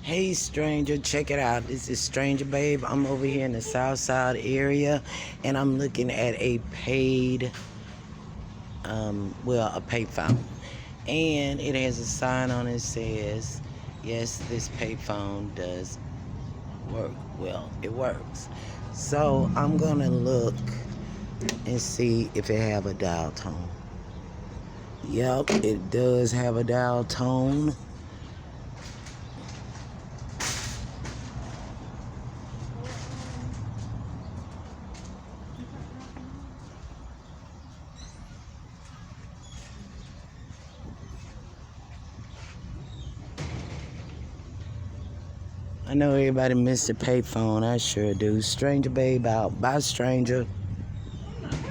Hey stranger, check it out. This is Stranger Babe. I'm over here in the South Side area and I'm looking at a paid a payphone. And it has a sign on it says, yes, this payphone does work. Well, it works. So I'm gonna look and see if it have a dial tone. Yep, it does have a dial tone. I know everybody missed the payphone. I sure do. Stranger Babe out. Bye, stranger.